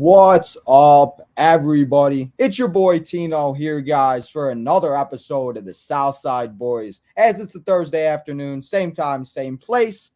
What's up, everybody? It's your boy Tino here, guys, for another episode of the Southside Boys. As it's a Thursday afternoon, same time, same place.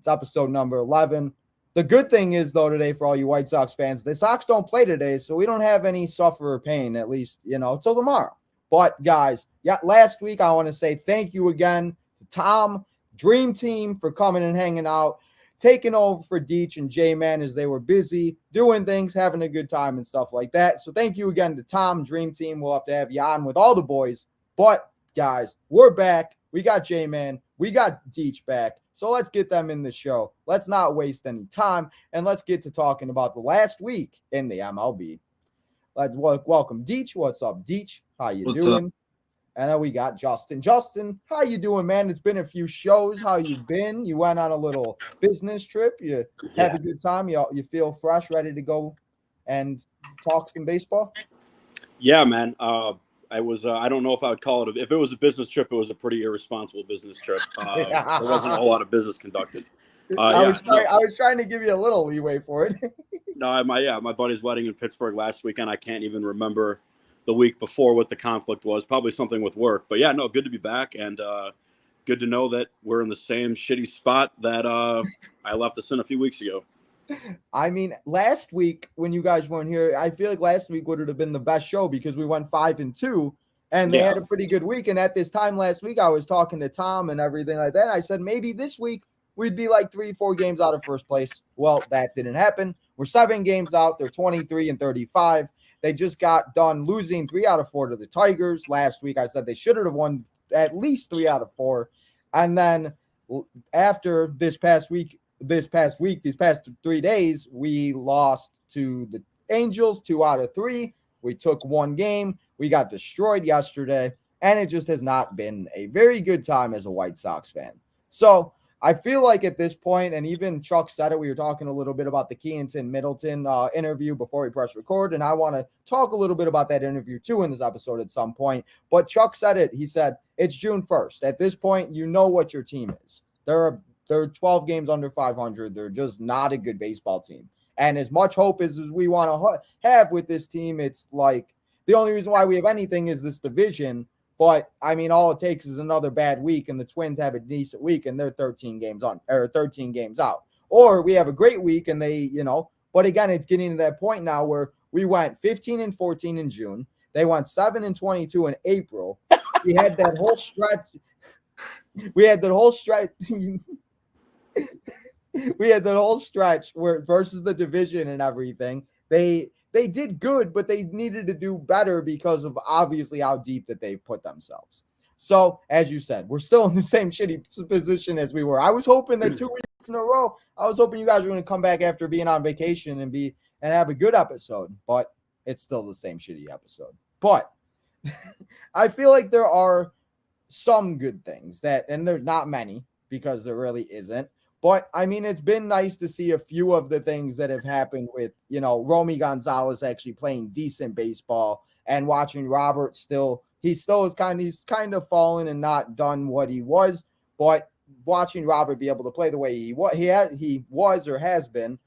It's episode number 11. The good thing is, though, today for all you White Sox fans, the Sox don't play today, so we don't have any suffer or pain, at least, till tomorrow. But, guys, last week I want to say thank you again to Tom, Dream Team, for coming and hanging out, taking over for Deetch and J-Man as they were busy doing things, having a good time and stuff like that. So thank you again to Tom, Dream Team. We'll have to have you on with all the boys. But, guys, we're back. We got J-Man. We got Deetch back. So let's get them in the show. Let's not waste any time, and let's get to talking about the last week in the MLB. Let's welcome Deetch. What's up, Deetch? How you doing? Up? And then we got Justin. Justin, how you doing, man? It's been a few shows. How you been? You went on a little business trip. You have a good time. You feel fresh, ready to go and talk some baseball? Yeah, man. I was. I don't know if I would call it. If it was a business trip, it was a pretty irresponsible business trip. There wasn't a whole lot of business conducted. I was trying to give you a little leeway for it. No, my buddy's wedding in Pittsburgh last weekend. I can't even remember the week before what the conflict was. Probably something with work. But yeah, no, good to be back, and good to know that we're in the same shitty spot that I left us in a few weeks ago. I mean, last week when you guys weren't here, I feel like last week would have been the best show because we went 5-2, and they had a pretty good week. And at this time last week, I was talking to Tom and everything like that. I said maybe this week we'd be like 3-4 games out of first place. Well, that didn't happen. We're 7 games out. They're 23-35. They just got done losing 3 out of 4 to the Tigers. Last week, I said they should have won at least 3 out of 4. And then after this past 3 days, we lost to the Angels 2 out of 3. We took 1 game. We got destroyed yesterday, and it just has not been a very good time as a White Sox fan. So I feel like at this point, and even Chuck said it, we were talking a little bit about the Keenan-Middleton interview before we press record, and I want to talk a little bit about that interview too in this episode at some point. But Chuck said it. He said, it's June 1st. At this point, you know what your team is. They're 12 games under 500. They're just not a good baseball team. And as much hope as we want to have with this team, it's like the only reason why we have anything is this division. But, I mean, all it takes is another bad week, and the Twins have a decent week, and they're 13 games out. Or we have a great week, and they, but again, it's getting to that point now where we went 15-14 in June. They went 7-22 in April. We had that whole stretch. We had that whole stretch where versus the division and everything. They did good, but they needed to do better because of obviously how deep that they put themselves. So, as you said, we're still in the same shitty position as we were. I was hoping that 2 weeks in a row, I was hoping you guys were going to come back after being on vacation and have a good episode, but it's still the same shitty episode. But I feel like there are some good things and there's not many because there really isn't. But, I mean, it's been nice to see a few of the things that have happened with, Romy Gonzalez actually playing decent baseball and watching Robert he's kind of fallen and not done what he was. But watching Robert be able to play the way he was or has been,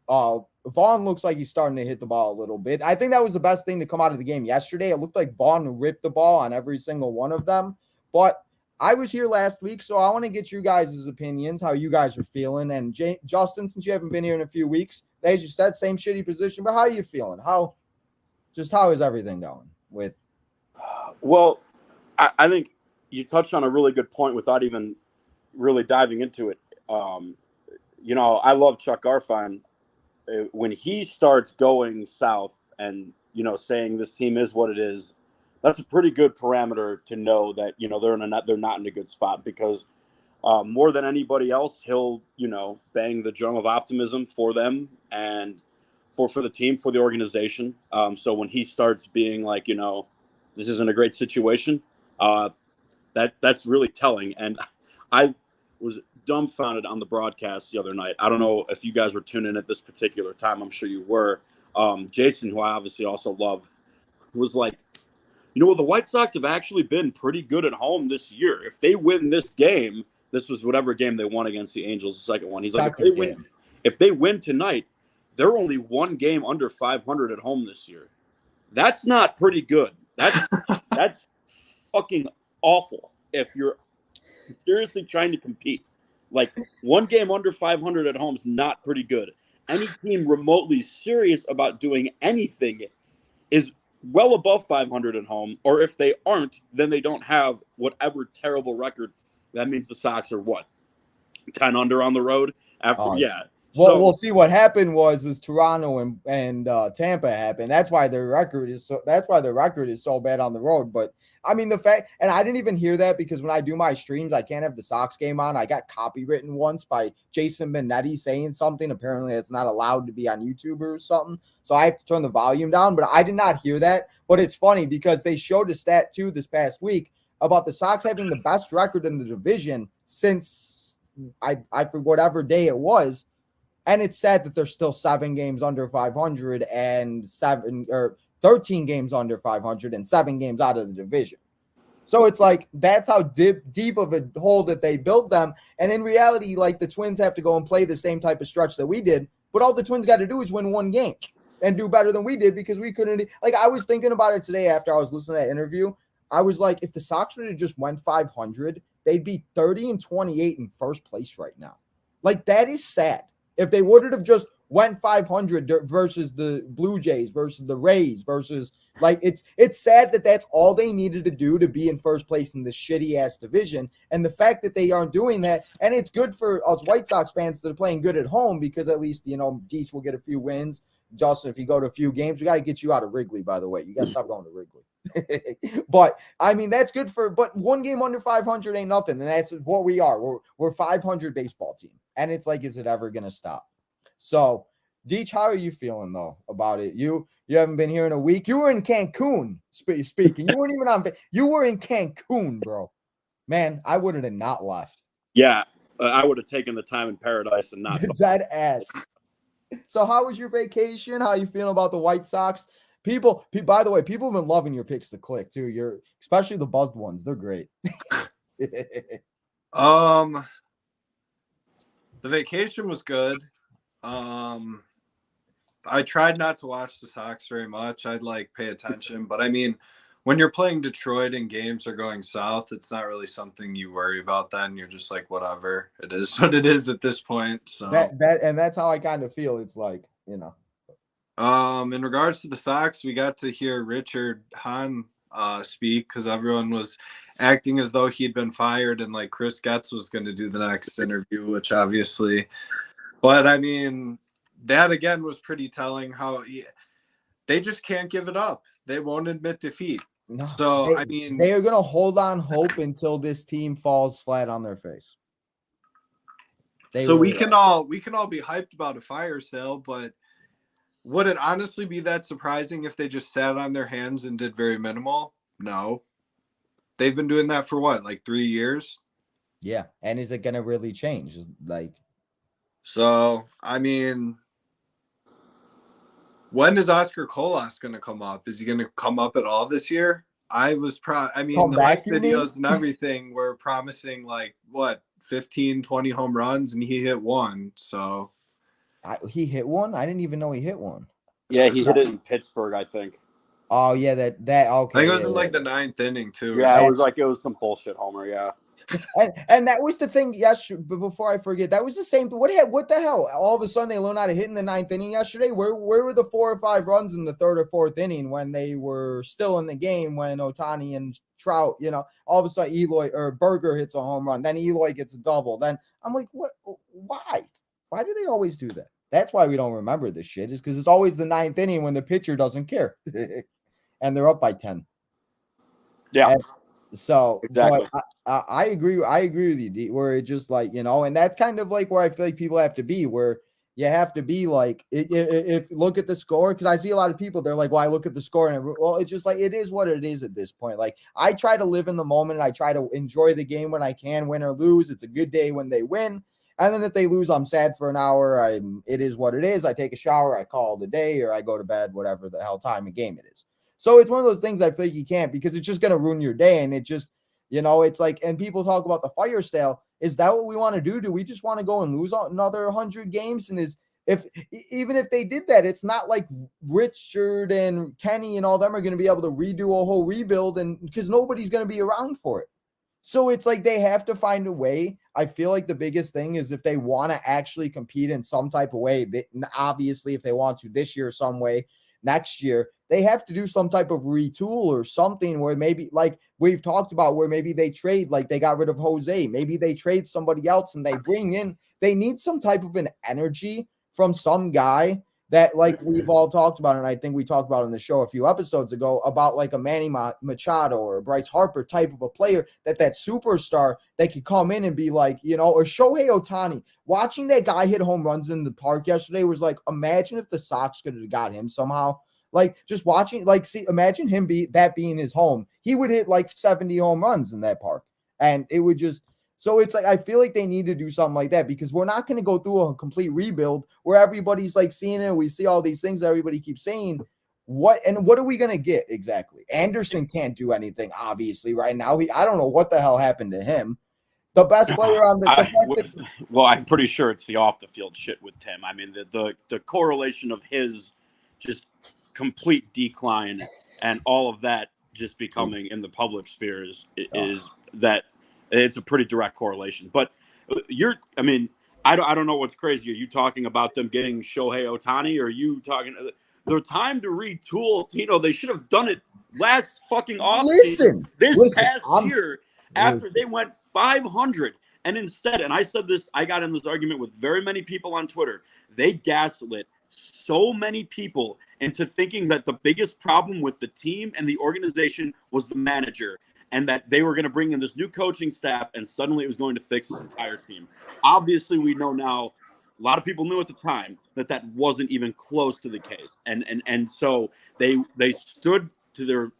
Vaughn looks like he's starting to hit the ball a little bit. I think that was the best thing to come out of the game yesterday. It looked like Vaughn ripped the ball on every single one of them. But I was here last week, so I want to get you guys' opinions, how you guys are feeling. And Justin, since you haven't been here in a few weeks, as you said, same shitty position, but how are you feeling? How is everything going with? Well, I think you touched on a really good point without even really diving into it. I love Chuck Garfien. When he starts going south and, saying this team is what it is, that's a pretty good parameter to know that, they're not in a good spot because more than anybody else, he'll, bang the drum of optimism for them and for the team, for the organization. So when he starts being like, this isn't a great situation, that's really telling. And I was dumbfounded on the broadcast the other night. I don't know if you guys were tuning in at this particular time. I'm sure you were. Jason, who I obviously also love, was like, the White Sox have actually been pretty good at home this year. If they win this game, this was whatever game they won against the Angels, the second one. He's like, if they win tonight, they're only one game under 500 at home this year. That's not pretty good. That's fucking awful if you're seriously trying to compete. Like, one game under 500 at home is not pretty good. Any team remotely serious about doing anything is well above 500 at home, or if they aren't, then they don't have whatever terrible record. That means the Sox are what, 10 under on the road after. Yeah. Well, we'll see. What happened is Toronto and Tampa happened. That's why their record is so bad on the road. But I mean, the fact, and I didn't even hear that because when I do my streams, I can't have the Sox game on. I got copywritten once by Jason Benetti saying something. Apparently, it's not allowed to be on YouTube or something. So I have to turn the volume down. But I did not hear that. But it's funny because they showed a stat too this past week about the Sox having the best record in the division since I forget whatever day it was. And it's sad that they're still 7 games under 500 and 13 games under 500 and 7 games out of the division. So it's like, that's how deep of a hole that they built them. And in reality, like, the Twins have to go and play the same type of stretch that we did. But all the Twins got to do is win 1 game and do better than we did because we couldn't. Like, I was thinking about it today after I was listening to that interview. I was like, if the Sox would have just went 500, they'd be 30-28 in first place right now. Like, that is sad. If they would have just went 500 versus the Blue Jays versus the Rays versus, like, it's sad that that's all they needed to do to be in first place in this shitty ass division. And the fact that they aren't doing that, and it's good for us White Sox fans that are playing good at home because at least, you know, Deetch will get a few wins. Justin, if you go to a few games, we got to get you out of Wrigley, by the way. You got to stop going to Wrigley. But I mean, that's good but 1 game under 500 ain't nothing. And that's what we are. We're 500 baseball team. And it's like, is it ever going to stop? So, Deetch, how are you feeling though about it? You haven't been here in a week. You were in Cancun speaking. You weren't even on. You were in Cancun, bro. Man, I wouldn't have not left. Yeah, I would have taken the time in paradise and not. That ass. So, how was your vacation? How are you feeling about the White Sox? By the way, people have been loving your picks to click too. Especially the buzzed ones. They're great. The vacation was good. I tried not to watch the Sox very much. I'd pay attention, but I mean, when you're playing Detroit and games are going south, it's not really something you worry about then. You're just like, whatever, it is what it is at this point. So that's how I kind of feel. It's like, you know. In regards to the Sox, we got to hear Richard Hahn speak because everyone was acting as though he'd been fired and like Chris Getz was going to do the next interview, which obviously, but I mean, that again was pretty telling how they just can't give it up. They won't admit defeat. No, so I mean, they are going to hold on hope until this team falls flat on their face. So we can all be hyped about a fire sale, but would it honestly be that surprising if they just sat on their hands and did very minimal? No. They've been doing that for what, like 3 years? Yeah. And is it going to really change? So, I mean, when is Oscar Colas going to come up? Is he going to come up at all this year? The videos and everything were promising 15, 20 home runs, and he hit 1. So he hit 1? I didn't even know he hit 1. Yeah, he hit it in Pittsburgh, I think. Oh yeah, that okay. I think it was in the 9th inning too. Yeah, it was some bullshit homer. Yeah, and that was the thing. Yes, but before I forget, that was the same. What the hell? All of a sudden, they learned how to hit in the 9th inning yesterday. Where were the 4 or 5 runs in the 3rd or 4th inning when they were still in the game? When Ohtani and Trout, all of a sudden Eloy or Berger hits a home run, then Eloy gets a double. Then I'm like, what? Why? Why do they always do that? That's why we don't remember this shit. Is because it's always the 9th inning when the pitcher doesn't care. And they're up by 10. Yeah. And so exactly. But I agree. I agree with you, where it just and that's kind of like where I feel like people have to be, where you have to be like, if look at the score, because I see a lot of people, they're like, well, I look at the score and it's just like, it is what it is at this point. Like, I try to live in the moment and I try to enjoy the game when I can, win or lose. It's a good day when they win. And then if they lose, I'm sad for an hour. It is what it is. I take a shower, I call it a day, or I go to bed, whatever the hell time of game it is. So it's one of those things I feel like you can't, because it's just going to ruin your day. And it just, it's like, and people talk about the fire sale. Is that what we want to do? Do we just want to go and lose another 100 games? And Even if they did that, it's not like Richard and Kenny and all them are going to be able to redo a whole rebuild, and because nobody's going to be around for it. So it's like they have to find a way. I feel like the biggest thing is if they want to actually compete in some type of way, obviously if they want to this year some way, next year, they have to do some type of retool or something where maybe like we've talked about where maybe they trade, like they got rid of Jose. Maybe they trade somebody else and they bring in, they need some type of an energy from some guy that like we've all talked about, and I think we talked about in the show a few episodes ago about like a Manny Machado or a Bryce Harper type of a player that superstar that could come in and be like, you know, or Shohei Ohtani. Watching that guy hit home runs in the park yesterday was like, imagine if the Sox could have got him somehow. Like just watching, like, see, imagine him being his home. He would hit like 70 home runs in that park, and it would just. So it's like I feel like they need to do something like that because we're not going to go through a complete rebuild where everybody's like seeing it. We see all these things that everybody keeps saying. What are we going to get exactly? Anderson can't do anything, obviously, right now. I don't know what the hell happened to him. The best player on well, I'm pretty sure it's the off the field shit with Tim. I mean, the correlation of his just complete decline and all of that just becoming in the public sphere is that. It's a pretty direct correlation, but I don't know what's crazy. Are you talking about them getting Shohei Ohtani, or are you talking the time to retool? Tino, they should have done it last fucking offseason. This past year after they went 500, and instead, and I said this, I got in this argument with very many people on Twitter. They gaslit so many people into thinking that the biggest problem with the team and the organization was the manager, and that they were going to bring in this new coaching staff and suddenly it was going to fix this entire team. Obviously, we know now, a lot of people knew at the time that wasn't even close to the case. And so they stood to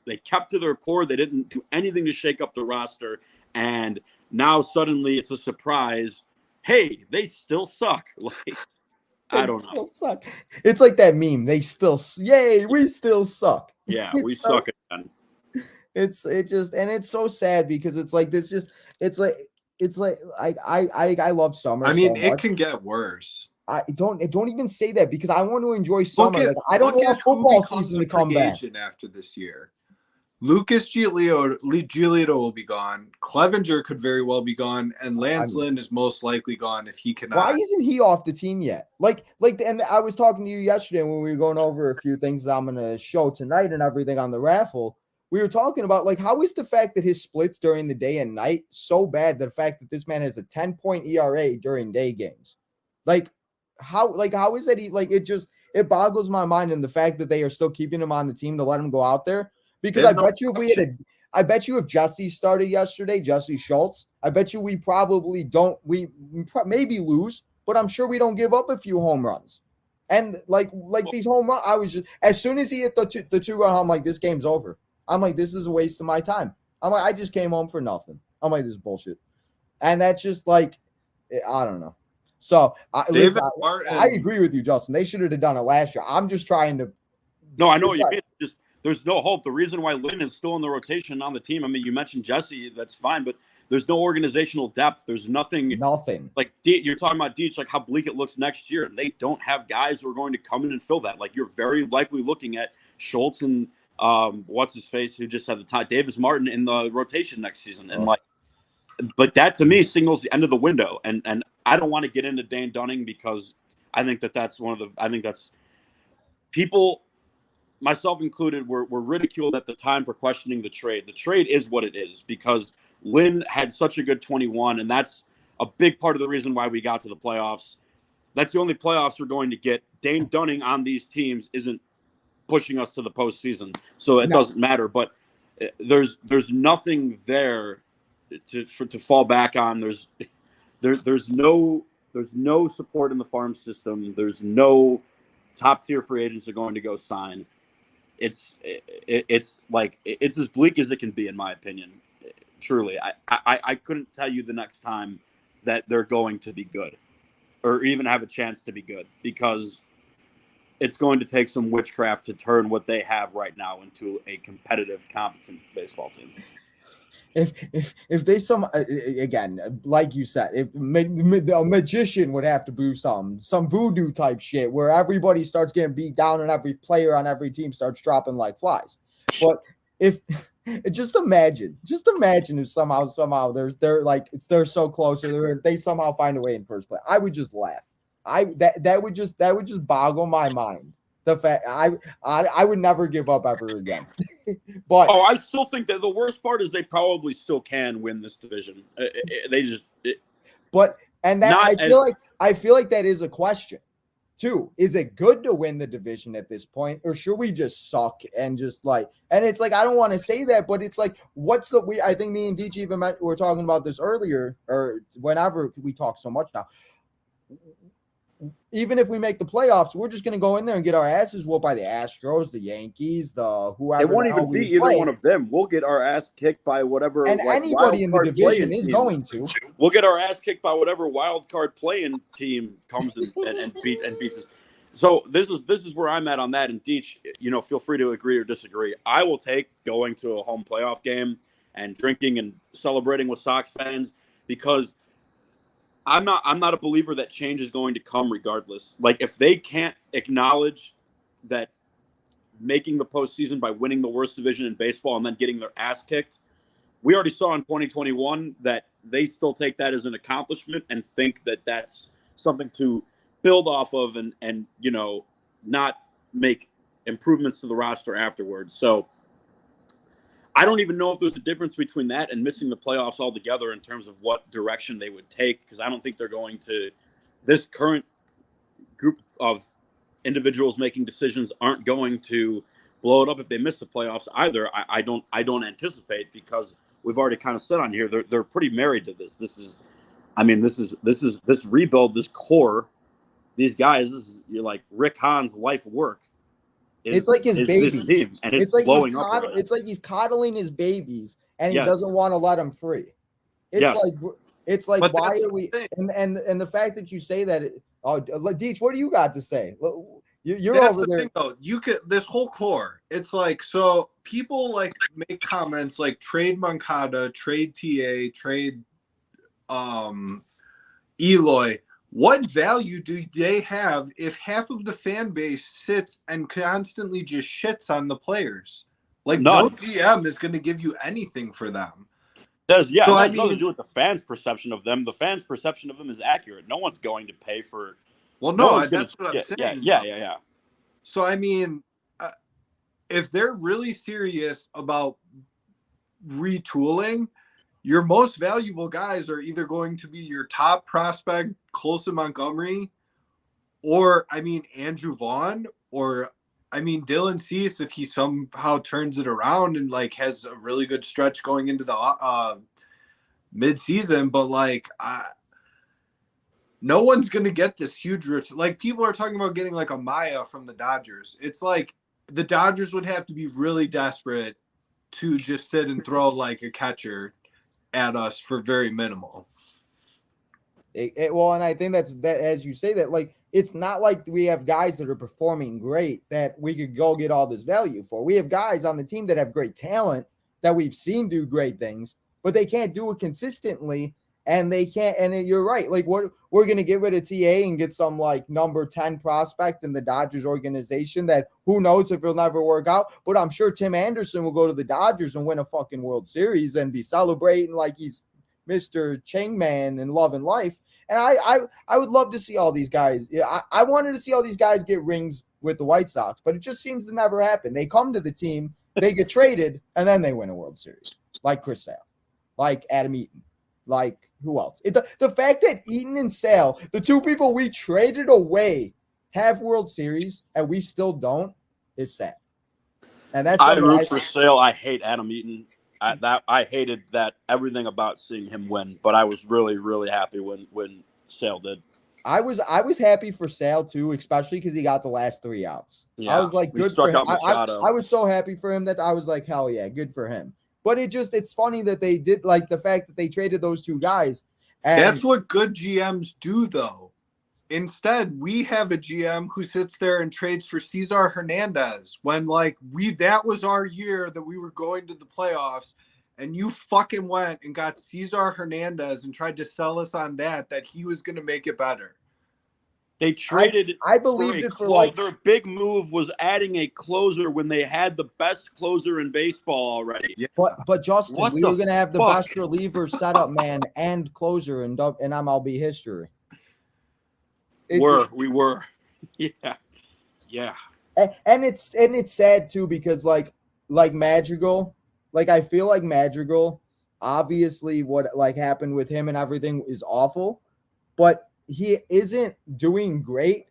they kept to their core. They didn't do anything to shake up the roster. And now suddenly it's a surprise. Hey, they still suck. Like, I don't know. Suck. It's like that meme. We still suck. Yeah, we suck again. It's so sad because it's like this it's like I love summer. I mean, it can get worse. I don't even say that because I want to enjoy summer. I don't want football season to come back after this year. Lucas Giolito will be gone. Clevenger could very well be gone, and Lance Lynn is most likely gone if he cannot. Why isn't he off the team yet? And I was talking to you yesterday when we were going over a few things I'm going to show tonight and everything on the raffle. We were talking about, like, how is the fact that his splits during the day and night so bad, the fact that this man has a 10-point ERA during day games? How is that? It boggles my mind, and the fact that they are still keeping him on the team to let him go out there. Because I bet you if Jesse started yesterday, Jesse Schultz, I bet you we maybe lose, but I'm sure we don't give up a few home runs. And like these home runs, I was just, as soon as he hit the 2-run, I'm like, this game's over. I'm like, this is a waste of my time. I'm like, I just came home for nothing. I'm like, this is bullshit. And that's just like, I don't know. So I agree with you, Justin. They should have done it last year. I'm just trying to. No, I know what you mean. Just there's no hope. The reason why Lynn is still in the rotation on the team, I mean, you mentioned Jesse, that's fine, but there's no organizational depth. There's nothing. Like you're talking about deetch, like how bleak it looks next year. They don't have guys who are going to come in and fill that. Like you're very likely looking at Schultz and what's his face who just had the time, Davis Martin in the rotation next season, and but that to me signals the end of the window. And I don't want to get into Dane Dunning because I think that's people, myself included, were ridiculed at the time for questioning the trade. The trade is what it is because Lynn had such a good 21, and that's a big part of the reason why we got to the playoffs. That's the only playoffs we're going to get. Dane Dunning on these teams isn't pushing us to the postseason, so it doesn't matter. But there's nothing there to fall back on. There's no support in the farm system. There's no top tier free agents are going to go sign. It's as bleak as it can be, in my opinion. Truly, I couldn't tell you the next time that they're going to be good or even have a chance to be good because it's going to take some witchcraft to turn what they have right now into a competitive, competent baseball team. if they again, like you said, if a magician would have to do some voodoo type shit where everybody starts getting beat down and every player on every team starts dropping like flies. But if just imagine if somehow they're so close or they somehow find a way in first place, I would just laugh. That would just boggle my mind. The fact I would never give up ever again. But I still think that the worst part is they probably still can win this division. They just. I feel like that is a question too. Is it good to win the division at this point, or should we just suck and just and it's like I don't want to say that, but it's like I think me and Deetch even were talking about this earlier, or whenever we talk so much now. Even if we make the playoffs, we're just going to go in there and get our asses whooped by the Astros, the Yankees, the whoever. It won't even be either one of them. We'll get our ass kicked by whatever. And anybody in the division is going to. We'll get our ass kicked by whatever wild card playing team comes and beats us. So this is where I'm at on that. And Deetch, feel free to agree or disagree. I will take going to a home playoff game and drinking and celebrating with Sox fans because I'm not a believer that change is going to come regardless. Like if they can't acknowledge that making the postseason by winning the worst division in baseball and then getting their ass kicked, we already saw in 2021 that they still take that as an accomplishment and think that that's something to build off of and not make improvements to the roster afterwards. So I don't even know if there's a difference between that and missing the playoffs altogether in terms of what direction they would take, because I don't think they're going to – this current group of individuals making decisions aren't going to blow it up if they miss the playoffs either. I don't anticipate, because we've already kind of said on here they're pretty married to this. This rebuild, this core, these guys, you're like Rick Hahn's life work. It's like his baby team, and it's like blowing up. It's like he's coddling his babies, and he doesn't want to let them free. It's like why are we? And the fact that you say that, Deetch, what do you got to say? You're That's over the there. Thing, though. You could this whole core. It's like so people make comments like trade Moncada, trade TA, trade Eloy. What value do they have if half of the fan base sits and constantly just shits on the players? No GM is going to give you anything for them. It has nothing to do with the fans' perception of them. The fans' perception of them is accurate. No one's going to pay for. Well, that's what I'm saying. Yeah. So if they're really serious about retooling, your most valuable guys are either going to be your top prospect, Colson Montgomery, or, Andrew Vaughn, or, Dylan Cease, if he somehow turns it around and, has a really good stretch going into the mid-season. But, no one's going to get this huge – people are talking about getting, a Maya from the Dodgers. It's like the Dodgers would have to be really desperate to just sit and throw, a catcher at us for very minimal. Well, and I think that as you say that, it's not like we have guys that are performing great that we could go get all this value for. We have guys on the team that have great talent that we've seen do great things, but they can't do it consistently, and they can't. And you're right. We're going to get rid of TA and get some number 10 prospect in the Dodgers organization that who knows if it'll never work out. But I'm sure Tim Anderson will go to the Dodgers and win a fucking World Series and be celebrating like he's Mr. Changman and love and life. And I would love to see all these guys. Yeah, I wanted to see all these guys get rings with the White Sox, but it just seems to never happen. They come to the team, they get traded, and then they win a World Series. Like Chris Sale, like Adam Eaton, like who else? The fact that Eaton and Sale, the two people we traded away, have World Series and we still don't is sad. And that's I root for Sale. I hate Adam Eaton. I hated that everything about seeing him win, but I was really, really happy when Sale did. I was happy for Sale too, especially because he got the last 3 outs. Yeah, I was like, good for him. I was so happy for him that I was like, hell yeah, good for him. But it's funny that they did the fact that they traded those two guys. And that's what good GMs do, though. Instead, we have a GM who sits there and trades for Cesar Hernandez when that was our year that we were going to the playoffs, and you fucking went and got Cesar Hernandez and tried to sell us on that he was going to make it better. They traded. I believed it for like their big move was adding a closer when they had the best closer in baseball already. Yeah. But Justin, What we the were gonna have the fuck? best reliever, setup man, and closer in MLB history. We were, yeah. And it's sad too because like Madrigal, like I feel like Madrigal, obviously what like happened with him and everything is awful, but he isn't doing great.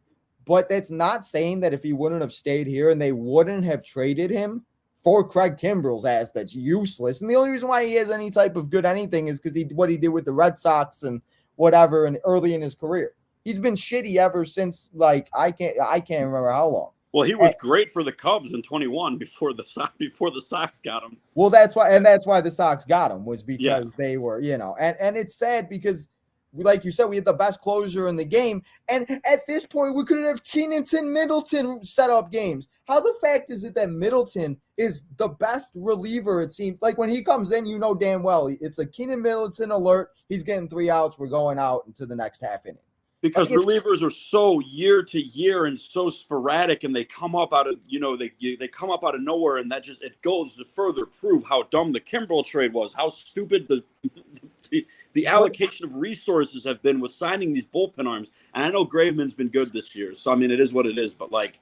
But that's not saying that if he wouldn't have stayed here and they wouldn't have traded him for Craig Kimbrell's ass, that's useless. And the only reason why he has any type of good anything is because what he did with the Red Sox and whatever and early in his career. He's been shitty ever since like I can't remember how long. Well, he was great for the Cubs in 21 before the Sox got him. Well, that's why the Sox got him was because they were, and it's sad because like you said, we had the best closer in the game. And at this point, we could have Keenan Middleton set up games. How the fact is it that Middleton is the best reliever, it seems? Like when he comes in, damn well, it's a Keenan Middleton alert. He's getting 3 outs. We're going out into the next half inning. Because relievers are so year to year and so sporadic, and they come up out of they come up out of nowhere, and that just it goes to further prove how dumb the Kimbrell trade was, how stupid the allocation of resources have been with signing these bullpen arms. And I know Graveman's been good this year, so I mean it is what it is. But like,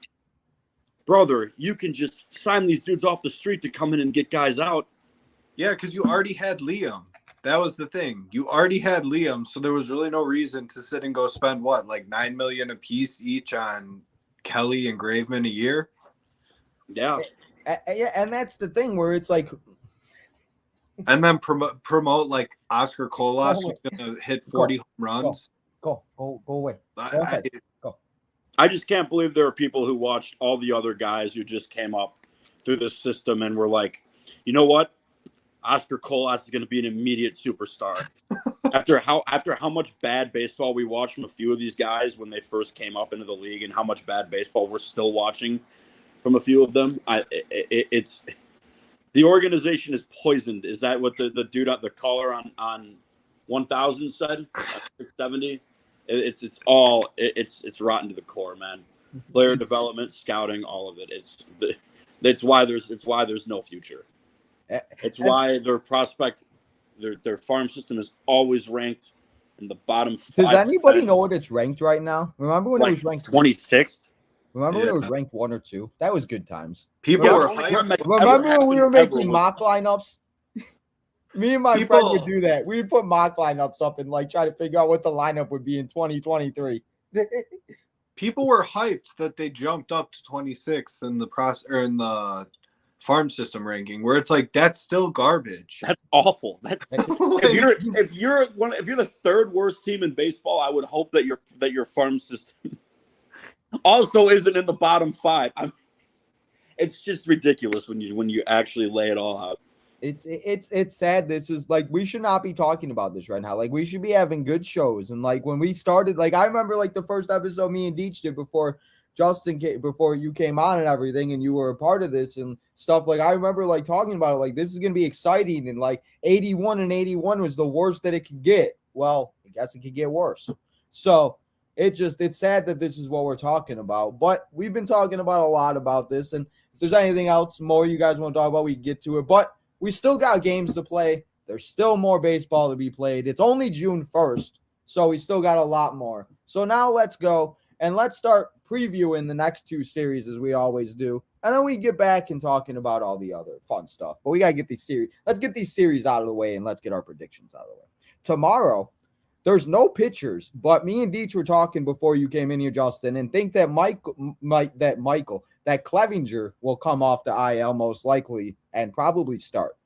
brother, you can just sign these dudes off the street to come in and get guys out. Yeah, because you already had Liam. That was the thing. You already had Liam, so there was really no reason to sit and go spend like $9 million a piece each on Kelly and Graveman a year. Yeah, and that's the thing where it's like, and then promote like Oscar Colas, who's gonna hit 40 home runs. Go away. Go. I just can't believe there are people who watched all the other guys who just came up through this system and were like, you know what? Oscar Colas is going to be an immediate superstar. after how much bad baseball we watched from a few of these guys when they first came up into the league, and how much bad baseball we're still watching from a few of them. It's the organization is poisoned. Is that what the dude the caller on 1000 said? 670. It's rotten to the core, man. Player development, scouting, all of it. It's why there's no future. It's why their prospect, their farm system is always ranked in the bottom 5%. Does anybody know what it's ranked right now? Remember when it was ranked 26th? Remember when it was ranked 1 or 2? That was good times. People were remember when we were making mock lineups? Me and my friend would do that. We would put mock lineups up and like try to figure out what the lineup would be in 2023. People were hyped that they jumped up to 26 in the farm system ranking, where it's like that's still garbage. That's awful. If you're the third worst team in baseball, I would hope that your farm system also isn't in the bottom 5. It's just ridiculous when you actually lay it all out. It's sad. This is like, we should not be talking about this right now. Like, we should be having good shows. And like when we started, like I remember like the first episode me and Deetch did before before you came on and everything, and you were a part of this and stuff. Like I remember like talking about it, like this is gonna be exciting, and like 81 was the worst that it could get. Well, I guess it could get worse. So it's sad that this is what we're talking about. But we've been talking about a lot about this, and if there's anything else more you guys want to talk about, we can get to it. But we still got games to play. There's still more baseball to be played. It's only June 1st, so we still got a lot more. So now let's go and let's start previewing the next 2 series as we always do. And then we get back and talking about all the other fun stuff. But we got to get these series. Let's get these series out of the way, and let's get our predictions out of the way. Tomorrow, there's no pitchers, but me and Deetch were talking before you came in here, Justin, and think that that Clevinger will come off the IL most likely and probably start.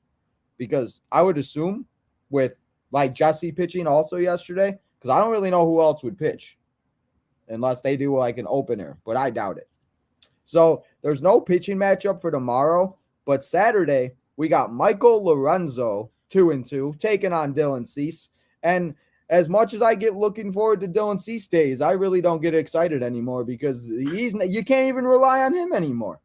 Because I would assume with like Jesse pitching also yesterday, because I don't really know who else would pitch unless they do like an opener, but I doubt it. So there's no pitching matchup for tomorrow, but Saturday we got Michael Lorenzo 2-2 taking on Dylan Cease. And as much as I get looking forward to Dylan Cease days, I really don't get excited anymore because you can't even rely on him anymore.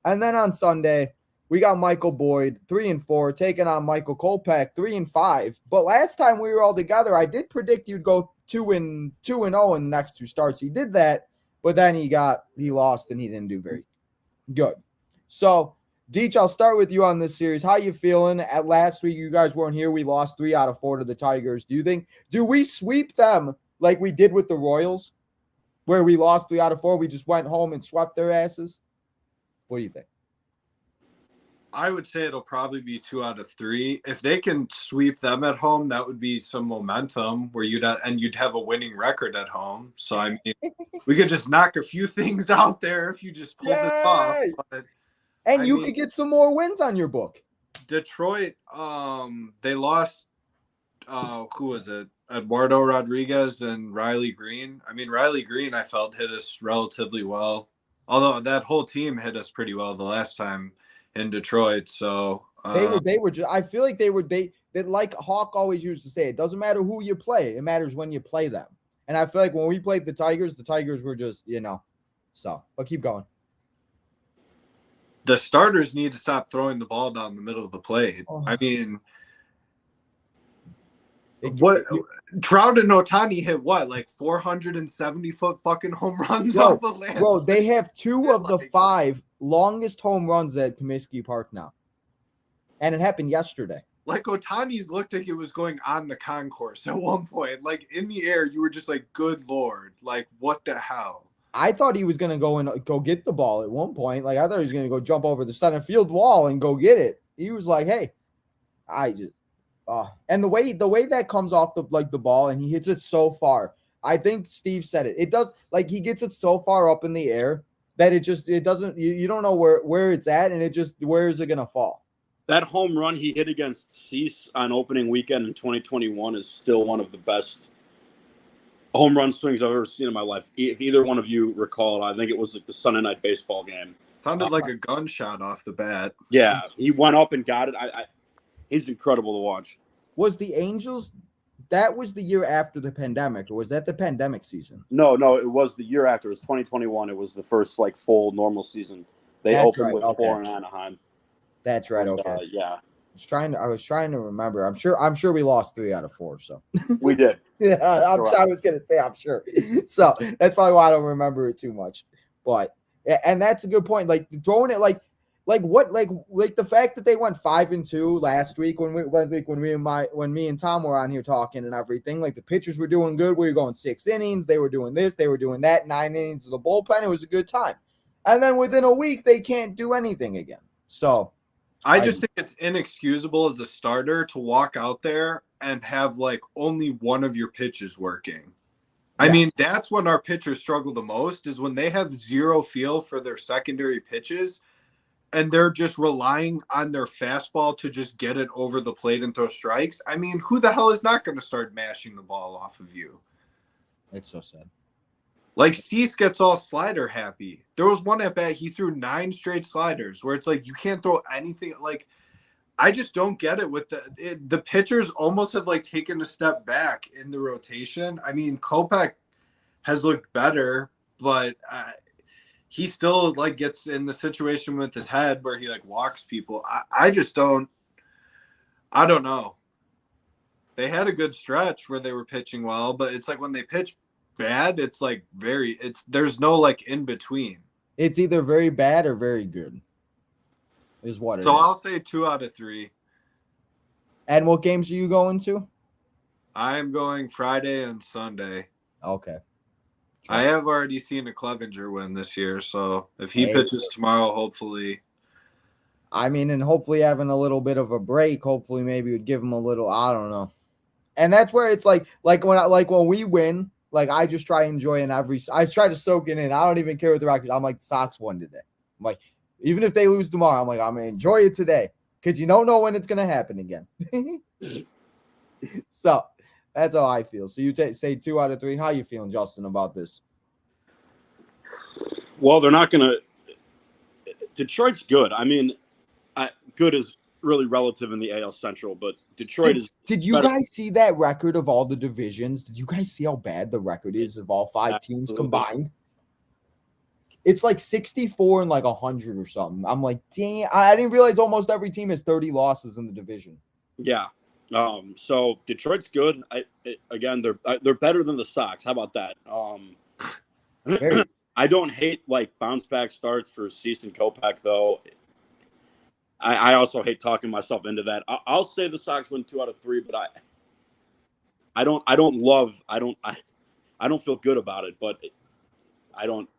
And then on Sunday, we got Michael Boyd 3-4 taking on Michael Kolpak 3-5. But last time we were all together, I did predict you'd go 2-0 in the next 2 starts. He did that, but then he lost and he didn't do very good. So, Deetch, I'll start with you on this series. How you feeling? At last week, you guys weren't here. We lost 3 out of 4 to the Tigers. Do we sweep them like we did with the Royals, where we lost 3 out of 4? We just went home and swept their asses? What do you think? I would say it'll probably be 2 out of 3. If they can sweep them at home, that would be some momentum where you'd have a winning record at home. So I mean, we could just knock a few things out there if you just pull this off. But, and you could get some more wins on your book. Detroit, they lost. Who was it? Eduardo Rodriguez and Riley Green. I mean, Riley Green, I felt hit us relatively well, although that whole team hit us pretty well the last time in Detroit. So they were just, I feel like they like Hawk always used to say, it doesn't matter who you play, it matters when you play them. And I feel like when we played the Tigers were just, so, but keep going. The starters need to stop throwing the ball down the middle of the plate. I mean, Trout and Ohtani hit like 470-foot fucking home runs off the land. Bro, they have 2 of the 5 longest home runs at Comiskey Park now. And it happened yesterday. Like Ohtani's looked like it was going on the concourse at one point. Like in the air, you were just like, good Lord. Like, what the hell? I thought he was going to go get the ball at one point. Like, I thought he was going to go jump over the center field wall and go get it. He was like, hey, and the way that comes off the ball and he hits it so far. I think Steve said it. It does, like, he gets it so far up in the air that it doesn't, you don't know where it's at, and it just, where is it going to fall? That home run he hit against Cease on opening weekend in 2021 is still one of the best home run swings I've ever seen in my life. If either one of you recall, I think it was like the Sunday night baseball game. Sounded like a gunshot off the bat. Yeah, he went up and got it. He's incredible to watch. Was the Angels, that was the year after the pandemic, or was that the pandemic season? No, it was the year after. It was 2021. It was the first full normal season. They opened with 4 in Anaheim. That's right. Okay. Yeah. I was trying to remember. I'm sure we lost 3 out of 4. So we did. Yeah, I was gonna say I'm sure. So that's probably why I don't remember it too much. But and that's a good point. Like throwing it like the fact that they went 5-2 last week when me and Tom were on here talking and everything. Like the pitchers were doing good. We were going 6 innings. They were doing this. They were doing that. 9 innings of the bullpen. It was a good time. And then within a week they can't do anything again. So. I just think it's inexcusable as a starter to walk out there and have only one of your pitches working. Yeah. I mean, that's when our pitchers struggle the most, is when they have zero feel for their secondary pitches and they're just relying on their fastball to just get it over the plate and throw strikes. I mean, who the hell is not going to start mashing the ball off of you? It's so sad. Cease gets all slider happy. There was one at bat, he threw 9 straight sliders where it's you can't throw anything. I just don't get it with the pitchers almost have taken a step back in the rotation. I mean, Kopech has looked better, but he still gets in the situation with his head where he walks people. I just don't. I don't know. They had a good stretch where they were pitching well, but it's when they pitch bad, it's there's no in between. It's either very bad or very good is what it so is. I'll say 2 out of 3. And what games are you going to? I'm going Friday and Sunday. Okay. I have already seen a Clevenger win this year, so if he pitches tomorrow, hopefully. I mean, and hopefully having a little bit of a break, hopefully maybe would give him a little, I don't know. And that's where it's when we win, I just try enjoying I try to soak it in. I don't even care what the record. I'm the Sox won today. I'm even if they lose tomorrow, I'm I'm going to enjoy it today because you don't know when it's going to happen again. So that's how I feel. So you say 2 out of 3. How you feeling, Justin, about this? Well, they're not going to – Detroit's good. I mean, good is really relative in the AL Central, but Detroit is. Did you guys see that record of all the divisions? Did you guys see how bad the record is of all 5 teams combined? It's like 64 and like 100 or something. I'm like, dang it. I didn't realize almost every team has 30 losses in the division. Yeah. So Detroit's good. Again, they're better than the Sox. How about that? Very. I don't hate like bounce back starts for Cease and Kopech though. I also hate talking myself into that. I'll say the Sox win 2 out of 3, but I don't feel good about it. But I don't.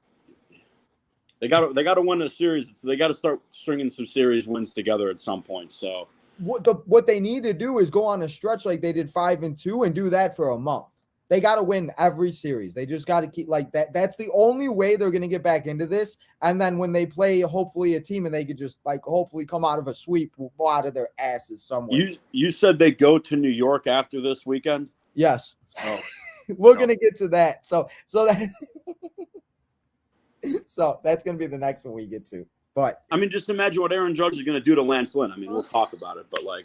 They got to win a series. So they got to start stringing some series wins together at some point. So What they need to do is go on a stretch like they did 5-2 and do that for a month. They got to win every series. They just got to keep like that. That's the only way they're going to get back into this. And then when they play, hopefully a team and they could just like hopefully come out of a sweep out of their asses somewhere. You said they go to New York after this weekend? Yes. Oh. We're going to get to that. So that so that's going to be the next one we get to. But I mean, just imagine what Aaron Judge is going to do to Lance Lynn. I mean, we'll talk about it, but like.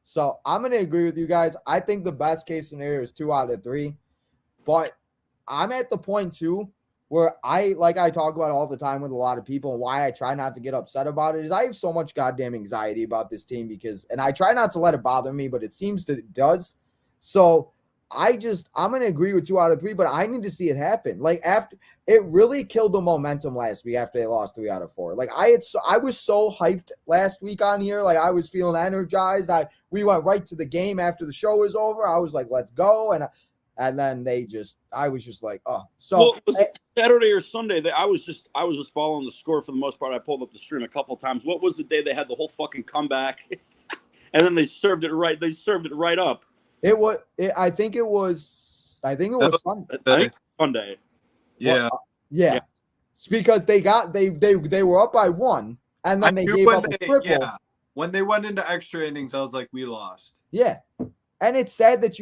So I'm going to agree with you guys. I think the best case scenario is 2 out of 3. But I'm at the point too where I talk about all the time with a lot of people, and why I try not to get upset about it is I have so much goddamn anxiety about this team and I try not to let it bother me, but it seems that it does. So I'm going to agree with 2 out of 3, but I need to see it happen. Like after it really killed the momentum last week after they lost 3 out of 4. Like I was so hyped last week on here. Like I was feeling energized. We went right to the game after the show was over. I was like, let's go. And then I was just like, oh. So well, was it Saturday or Sunday? I was just following the score for the most part. I pulled up the stream a couple times. What was the day they had the whole fucking comeback, and then they served it right? They served it right up. I think it was Sunday. I think Sunday. Yeah. Yeah. It's because they were up by 1, and then they gave up a triple. Yeah. When they went into extra innings, I was like, we lost. Yeah. And it's sad that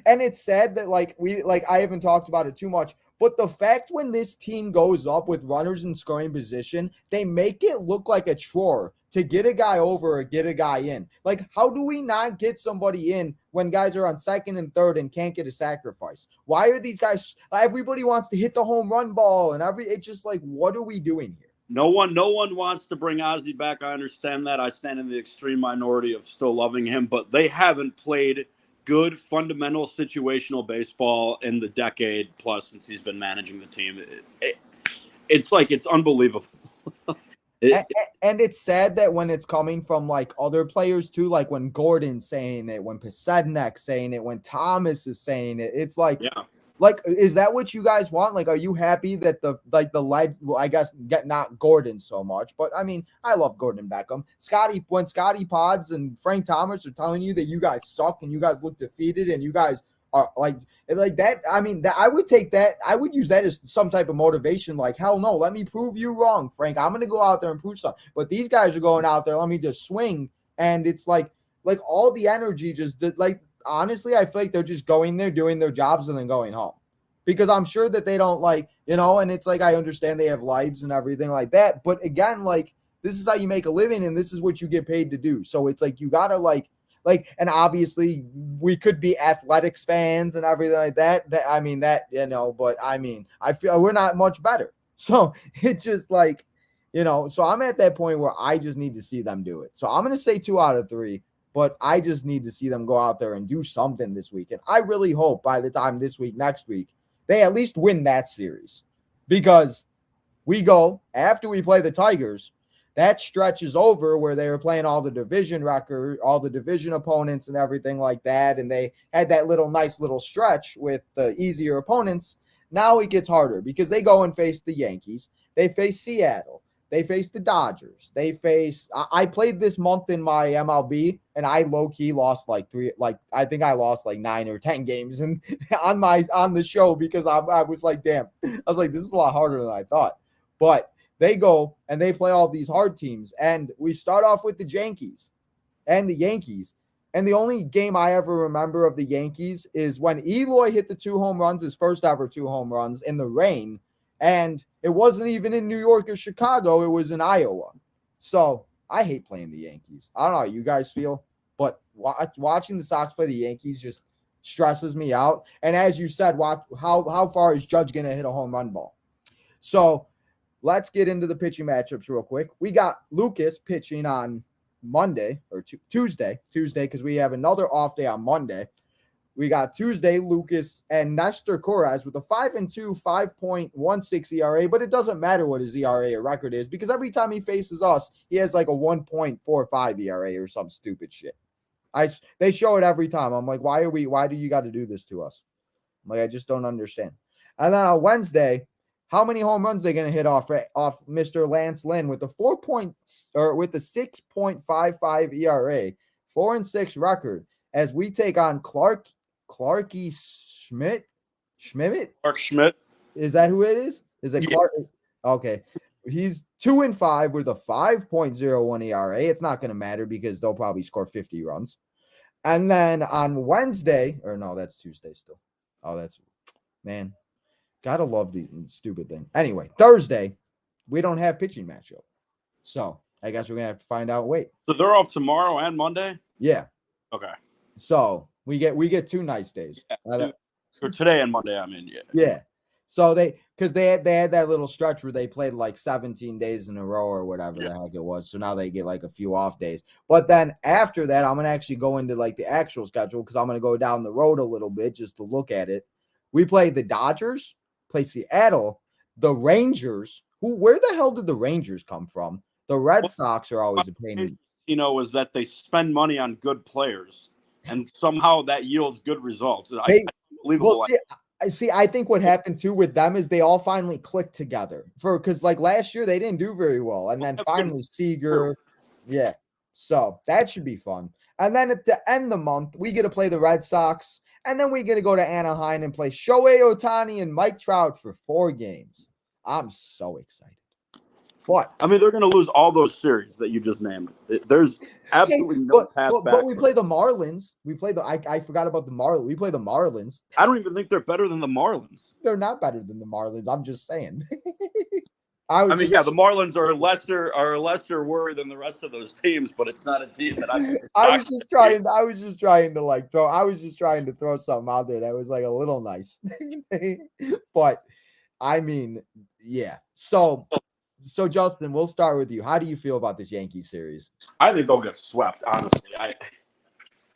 and it's sad that I haven't talked about it too much, but the fact when this team goes up with runners in scoring position, they make it look like a chore to get a guy over or get a guy in. Like, how do we not get somebody in when guys are on second and third and can't get a sacrifice? Why are these guys? Everybody wants to hit the home run ball, and it's just like, what are we doing here? No one wants to bring Ozzie back. I understand that. I stand in the extreme minority of still loving him, but they haven't played good fundamental situational baseball in the decade plus since he's been managing the team. It's unbelievable. And it's sad that when it's coming from like other players too, like when Gordon's saying it, when Pasednek's saying it, when Thomas is saying it, it's like, yeah. Like, is that what you guys want? Like, are you happy that the lead? Well, I guess not Gordon so much, but I mean, I love Gordon Beckham. When Scotty Pods and Frank Thomas are telling you that you guys suck and you guys look defeated and you guys are like that. I mean, I would take that. I would use that as some type of motivation. Like, hell no, let me prove you wrong, Frank. I'm gonna go out there and prove something. But these guys are going out there. Let me just swing, and it's like all the energy just like. Honestly, I feel like they're just going there, doing their jobs, and then going home. Because I'm sure that they don't and it's like, I understand they have lives and everything like that. But again, this is how you make a living and this is what you get paid to do. So it's like, you got to and obviously we could be athletics fans and everything like that. But I mean, I feel we're not much better. So it's just so I'm at that point where I just need to see them do it. So I'm going to say 2 out of 3. But I just need to see them go out there and do something this week. And I really hope by the time this week, next week, they at least win that series. Because we go, after we play the Tigers, that stretch is over where they were playing all the division opponents and everything like that. And they had that nice little stretch with the easier opponents. Now it gets harder because they go and face the Yankees. They face Seattle. They face the Dodgers. I played this month in my MLB and I low-key lost I think I lost 9 or 10 games and on the show because I was like, damn. I was like, this is a lot harder than I thought. But they go and they play all these hard teams. And we start off with the Yankees. And the only game I ever remember of the Yankees is when Eloy hit the 2 home runs, his first ever 2 home runs in the rain. And it wasn't even in New York or Chicago. It was in Iowa. So I hate playing the Yankees. I don't know how you guys feel, but watching the Sox play the Yankees stresses me out. And as you said, how far is Judge going to hit a home run ball? So let's get into the pitching matchups real quick. We got Lucas pitching on Monday or Tuesday, because we have another off day on Monday. We got Tuesday, Lucas and Nestor Corres with a 5-2, 5.16 ERA, but it doesn't matter what his ERA or record is because every time he faces us, he has like a 1.45 ERA or some stupid shit. They show it every time. I'm like, why do you got to do this to us? I'm like, I just don't understand. And then on Wednesday, how many home runs they going to hit off Mr. Lance Lynn with a 6.55 ERA, 4-6 record as we take on Clark Schmidt? Clark Schmidt. Is that who it is? Is it Clark? Yeah. Okay. He's 2-5 with a 5.01 ERA. It's not going to matter because they'll probably score 50 runs. And then on Wednesday, or no, that's Tuesday still. Oh, that's, man, gotta love the stupid thing. Anyway, Thursday, we don't have pitching matchup. So I guess we're going to have to find out. Wait. So they're off tomorrow and Monday? Yeah. Okay. So we get 2 nice days. Or today and Monday, I mean, yeah. Yeah. So they had that little stretch where they played like 17 days in a row or whatever the heck it was. So now they get like a few off days. But then after that, I'm going to actually go into like the actual schedule because I'm going to go down the road a little bit just to look at it. We play the Dodgers, play Seattle, the Rangers. Where the hell did the Rangers come from? The Red Sox are always a pain. Tino is that they spend money on good players, and somehow that yields good results. Unbelievable. I think what happened too with them is they all finally clicked together because like last year they didn't do very well, and then finally Seager, yeah. So that should be fun. And then at the end of the month, we get to play the Red Sox, and then we get to go to Anaheim and play Shohei Ohtani and Mike Trout for 4 games. I'm so excited. What? I mean, they're going to lose all those series that you just named. There's absolutely no path back. But we play the Marlins. We play I forgot about the Marlins. We play the Marlins. I don't even think they're better than the Marlins. They're not better than the Marlins. I'm just saying. The Marlins are a lesser worry than the rest of those teams, but it's not a team that I was just trying to throw something out there that was like a little nice. But I mean, yeah. So Justin, we'll start with you. How do you feel about this Yankees series? I think they'll get swept, honestly.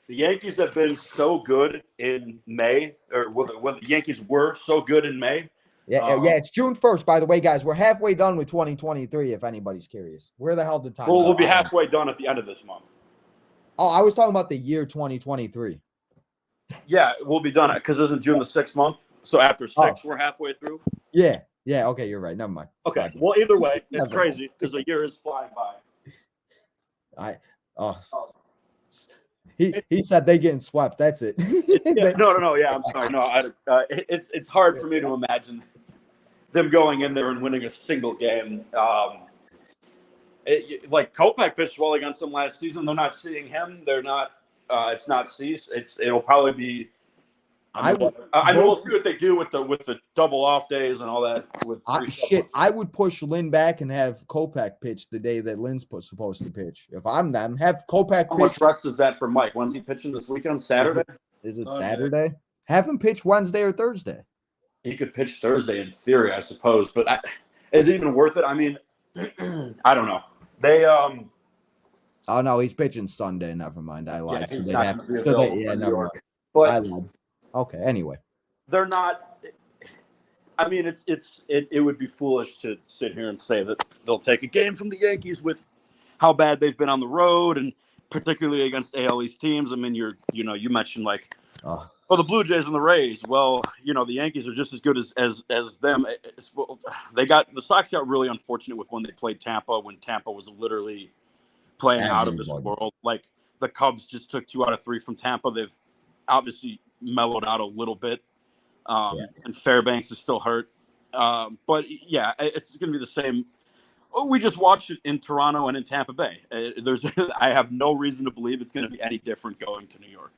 The Yankees have been so good in May, or when the Yankees were so good in May. Yeah, it's June 1st, by the way, guys. We're halfway done with 2023, if anybody's curious. Where the hell did time go? We'll be halfway done at the end of this month. Oh, I was talking about the year 2023. Yeah, we'll be done because isn't June the 6th month? So after 6, we're halfway through. Yeah. Yeah, okay, you're right. Never mind. Okay. Well, either way, it's crazy because the year is flying by. He said they getting swept. That's it. No. Yeah, I'm sorry. No, it's hard for me to imagine them going in there and winning a single game. Like Kopech pitched well against them last season. They're not seeing him. They're not. It's not Cease. It'll probably be. We'll see what they do with the double off days and all that. I would push Lynn back and have Kopech pitch the day that Lynn's supposed to pitch. If I'm them, have Kopech pitch. How much rest is that for Mike? When's he pitching this weekend? Saturday? Is it Saturday? Have him pitch Wednesday or Thursday. He could pitch Thursday in theory, I suppose. But is it even worth it? I mean, I don't know. They Oh no, he's pitching Sunday. Never mind. I lied. Yeah, Never mind. But I lied. Okay, anyway. They're not – I mean, it would be foolish to sit here and say that they'll take a game from the Yankees with how bad they've been on the road and particularly against AL East teams. I mean, you mentioned like, the Blue Jays and the Rays. Well, the Yankees are just as good as them. The Sox got really unfortunate with when they played Tampa, when Tampa was literally playing out of this world. Like the Cubs just took 2 out of 3 from Tampa. They've obviously mellowed out a little bit, and Fairbanks is still hurt. But yeah, it's going to be the same. We just watched it in Toronto and in Tampa Bay. I have no reason to believe it's going to be any different going to New York.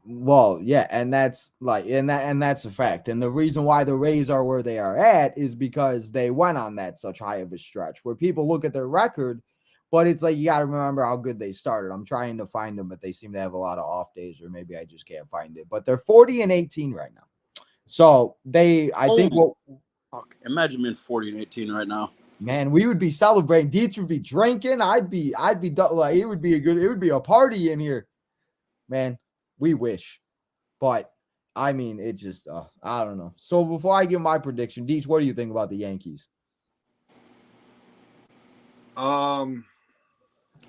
Well, yeah, and that's a fact. And the reason why the Rays are where they are at is because they went on that such high of a stretch where people look at their record. But it's like you got to remember how good they started. I'm trying to find them, but they seem to have a lot of off days, or maybe I just can't find it. But they're 40-18 right now. So I think fuck, imagine being 40-18 right now. Man, we would be celebrating. Deetch would be drinking. I'd be like, it would be a party in here. Man, we wish. But I mean, it just, I don't know. So before I give my prediction, Deetch, what do you think about the Yankees?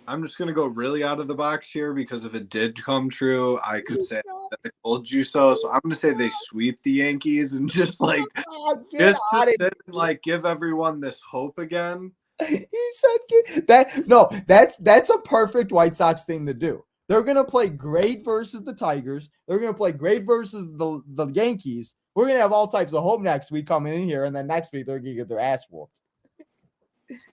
I'm just gonna go really out of the box here because if it did come true, I could say that I told you so. So I'm gonna say they sweep the Yankees and just like just to sit and like give everyone this hope again. He said that. No, that's a perfect White Sox thing to do. They're gonna play great versus the Tigers. They're gonna play great versus the Yankees. We're gonna have all types of hope next week coming in here, and then next week they're gonna get their ass whooped.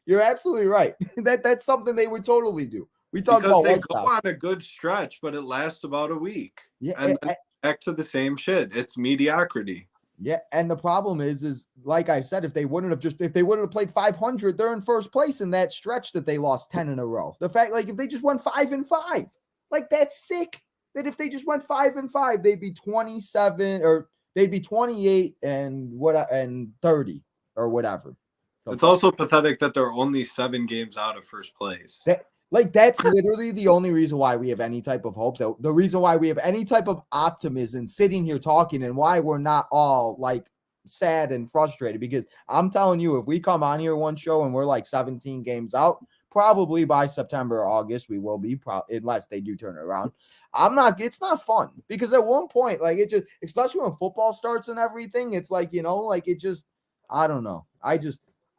You're absolutely right. That's something they would totally do. We talk about they go on a good stretch, but it lasts about a week. Yeah, and then back to the same shit. It's mediocrity. Yeah, and the problem is like I said, if they wouldn't have played 500, they're in first place in that stretch that they lost 10 in a row. The fact, like, if they just went 5-5, like, that's sick. That if they just went 5-5, they'd be 27 or they'd be 28 and 30 or whatever. It's also pathetic that they're only 7 games out of first place. That's literally the only reason why we have any type of hope. Though the reason why we have any type of optimism sitting here talking, and why we're not all like sad and frustrated. Because I'm telling you, if we come on here one show and we're like 17 games out, probably by September or August we will be, unless they do turn it around. It's not fun, because at one point, like, it just, especially when football starts and everything, it's like, like, it just, I don't know.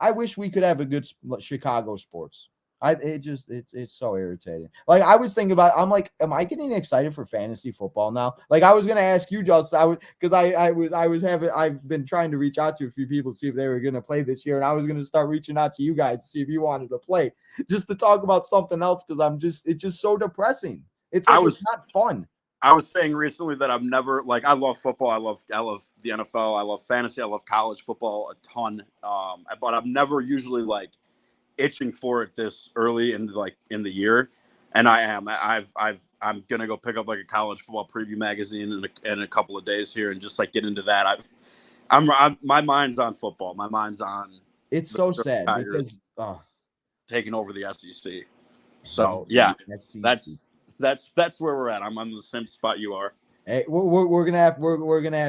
I wish we could have a good Chicago sports. It's so irritating. Like, I was thinking about, I'm like, am I getting excited for fantasy football now? Like, I was gonna ask you, Justin, I've been trying to reach out to a few people to see if they were gonna play this year, and I was gonna start reaching out to you guys to see if you wanted to play, just to talk about something else, because it's just so depressing. It's like, it's not fun. I was saying recently that I've never, like, I love football. I love the NFL. I love fantasy. I love college football a ton. But I'm never usually like itching for it this early in the year. And I am. I'm gonna go pick up like a college football preview magazine in a couple of days here and just like get into that. My mind's on football. My mind's on. It's so sad because taking over the SEC. So yeah, that's where we're at. I'm on the same spot you are. Hey, we're gonna have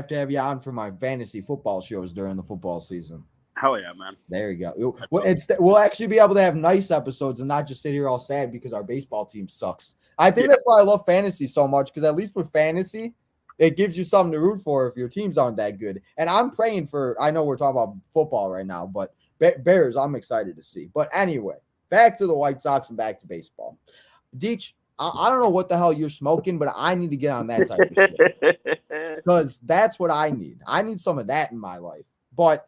to have you on for my fantasy football shows during the football season. Hell yeah, man. There you go. We'll actually be able to have nice episodes and not just sit here all sad because our baseball team sucks. I think that's why I love fantasy so much, because at least with fantasy, it gives you something to root for if your teams aren't that good. And I'm praying for, I know we're talking about football right now, but Bears, I'm excited to see. But anyway, back to the White Sox and back to baseball. Deetch, I don't know what the hell you're smoking, but I need to get on that type of shit, because that's what I need. I need some of that in my life. But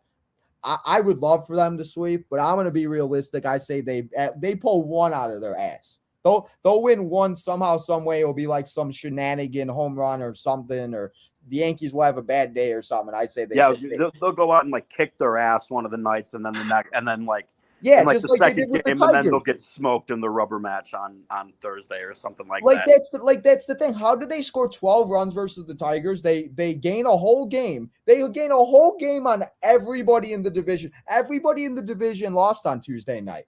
I would love for them to sweep, but I'm going to be realistic. I say they pull one out of their ass. They'll win one somehow, some way. It'll be like some shenanigan home run or something, or the Yankees will have a bad day or something. I say they'll go out and like kick their ass one of the nights, and then the next, and then like. Yeah, in like just the like second game, and then they'll get smoked in the rubber match on Thursday or something like that. That's the thing. How did they score 12 runs versus the Tigers? They gain a whole game. They gain a whole game on everybody in the division. Everybody in the division lost on Tuesday night,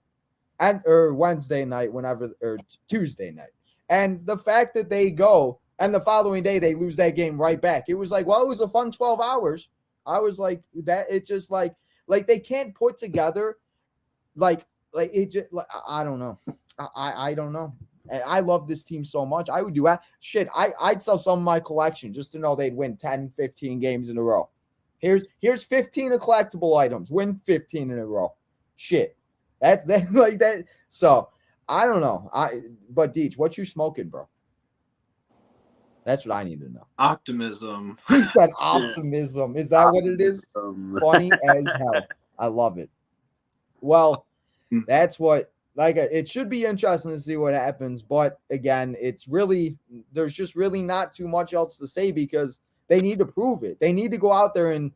or Wednesday night, or Tuesday night. And the fact that they go and the following day they lose that game right back. It was like, well, it was a fun 12 hours. I was like, that. It's just like they can't put together. Like it just, like, I don't know. I don't know. And I love this team so much. I would do shit. I'd sell some of my collection just to know they'd win 10, 15 games in a row. Here's 15 collectible items. Win 15 in a row. Shit. That like that. So I don't know. But Deetch, what you smoking, bro? That's what I need to know. Optimism. He said optimism. Is that what it is? Funny as hell. I love it. Well, that's what, like, it should be interesting to see what happens. But again, there's just really not too much else to say, because they need to prove it. They need to go out there and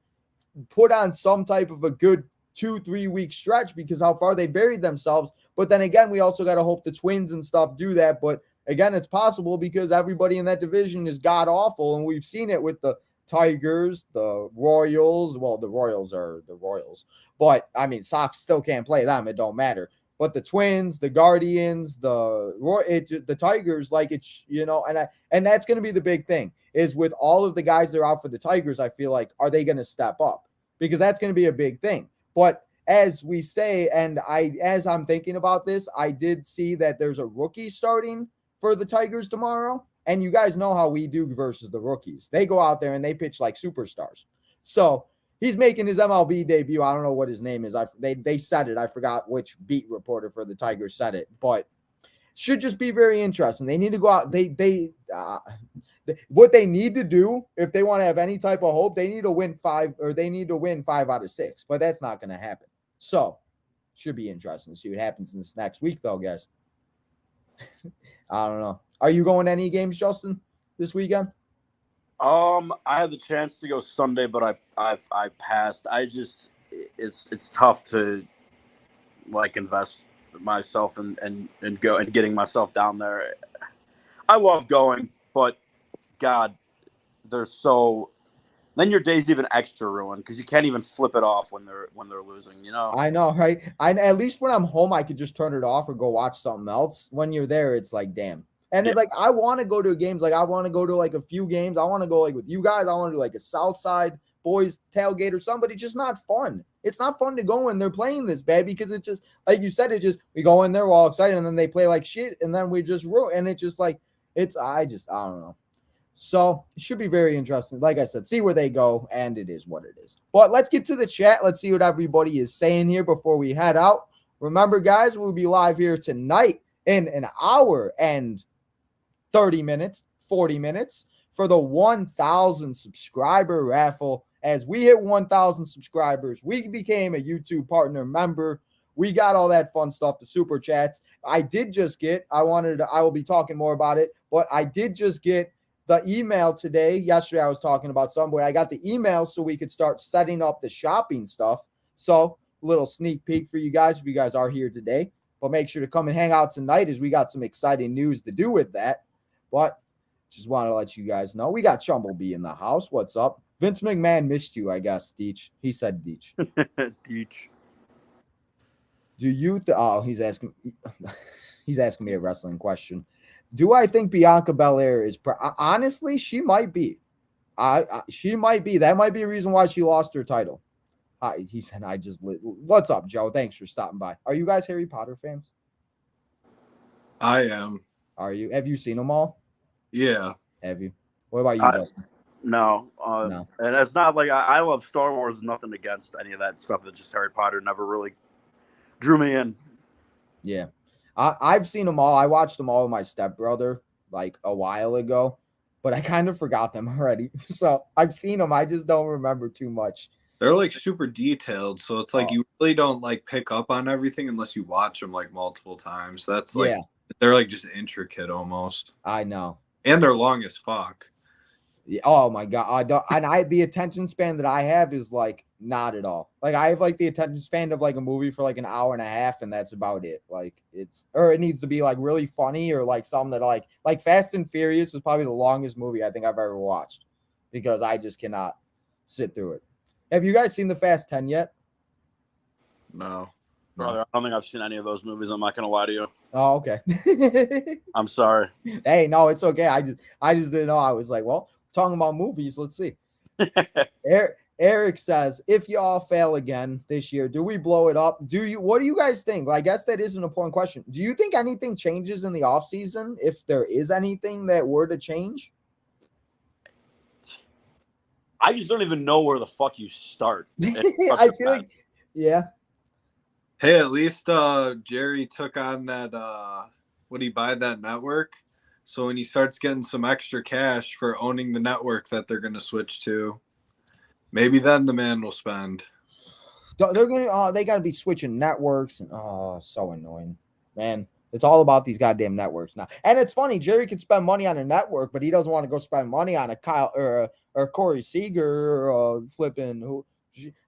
put on some type of a good 2-3 week stretch, because how far they buried themselves. But then again, we also got to hope the Twins and stuff do that. But again, it's possible because everybody in that division is god awful, and we've seen it with the Tigers, the Royals. Well, the Royals are the Royals, but I mean, Sox still can't play them. It don't matter. But the Twins, the Guardians, the Tigers, like it's, and that's going to be the big thing is with all of the guys that are out for the Tigers. I feel like, are they going to step up? Because that's going to be a big thing. But as we say, and as I'm thinking about this, I did see that there's a rookie starting for the Tigers tomorrow. And you guys know how we do versus the rookies. They go out there and they pitch like superstars. So he's making his MLB debut. I don't know what his name is. They said it. I forgot which beat reporter for the Tigers said it, but should just be very interesting. They need to go out. What they need to do if they want to have any type of hope, they need to win 5 out of 6, but that's not going to happen. So should be interesting to see what happens in this next week though, guys. I don't know. Are you going to any games, Justin, this weekend? I had the chance to go Sunday, but I passed. It's tough to like invest myself and go and getting myself down there. I love going, but God, then your day's even extra ruined because you can't even flip it off when they're losing, I know, right? At least when I'm home, I could just turn it off or go watch something else. When you're there, it's like, damn. And it's like, I want to go to games. Like, I want to go to like a few games. I want to go like with you guys. I want to do like a Southside boys tailgate or something. It's just not fun. It's not fun to go when they're playing this bad because it's just, like you said, we go in there, we're all excited, and then they play like shit, and then we just ruin. And it's just like, I don't know. So it should be very interesting. Like I said, see where they go, and it is what it is. But let's get to the chat. Let's see what everybody is saying here before we head out. Remember, guys, we'll be live here tonight in an hour and 30 minutes, 40 minutes for the 1,000 subscriber raffle. As we hit 1,000 subscribers, we became a YouTube partner member. We got all that fun stuff, the super chats. I will be talking more about it, but I did just get the email today. Yesterday I was talking about somewhere. I got the email so we could start setting up the shopping stuff. So a little sneak peek for you guys if you guys are here today. But make sure to come and hang out tonight as we got some exciting news to do with that. But just want to let you guys know. We got Chumblebee in the house. What's up? Vince McMahon missed you, I guess, Deetch. He said Deetch. Deetch. Do you he's asking me a wrestling question. Do I think Bianca Belair is honestly, she might be. She might be. That might be a reason why she lost her title. He said, what's up, Joe? Thanks for stopping by. Are you guys Harry Potter fans? I am. Are you? Have you seen them all? Yeah. Have you? What about you, Justin? No. No. And it's not like I love Star Wars, nothing against any of that stuff. It's just Harry Potter never really drew me in. Yeah. I've seen them all. I watched them all with my stepbrother like a while ago, but I kind of forgot them already. So I've seen them. I just don't remember too much. They're like super detailed. So it's like you really don't like pick up on everything unless you watch them like multiple times. That's like, they're like just intricate almost. I know. And they're long as fuck. Yeah, oh my God. The attention span that I have is like not at all. Like I have like the attention span of like a movie for like an hour and a half, and that's about it. Like it needs to be like really funny or like something that like Fast and Furious is probably the longest movie I think I've ever watched because I just cannot sit through it. Have you guys seen the Fast 10 yet? No. Brother, I don't think I've seen any of those movies. I'm not gonna lie to you. Oh, okay. I'm sorry. Hey, no, it's okay. I just didn't know. I was like, well, talking about movies, let's see. Eric says, if y'all fail again this year, do we blow it up? What do you guys think? Well, I guess that is an important question. Do you think anything changes in the offseason if there is anything that were to change? I just don't even know where the fuck you start. I feel like, yeah. Hey, at least Jerry took on that, would he buy that network? So when he starts getting some extra cash for owning the network that they're going to switch to, maybe then the man will spend. They got to be switching networks. And so annoying, man. It's all about these goddamn networks now. And it's funny, Jerry can spend money on a network, but he doesn't want to go spend money on a Kyle or Corey Seager or flipping who.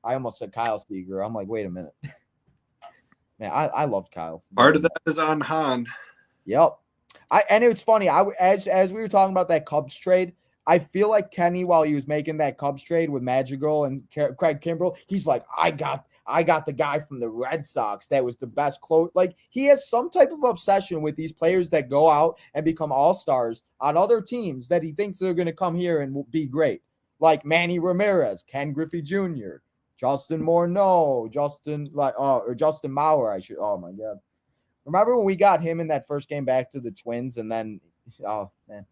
I almost said Kyle Seager. I'm like, wait a minute. Man, I love Kyle. Part of that is on Han. Yep. And it's funny. As we were talking about that Cubs trade, I feel like Kenny, while he was making that Cubs trade with Madrigal and Craig Kimbrell, he's like, I got the guy from the Red Sox that was the best close. Like, he has some type of obsession with these players that go out and become all-stars on other teams that he thinks they're going to come here and be great. Like Manny Ramirez, Ken Griffey Jr., Justin Morneau, Justin Mauer. Oh my God. Remember when we got him in that first game back to the Twins, and then, oh man,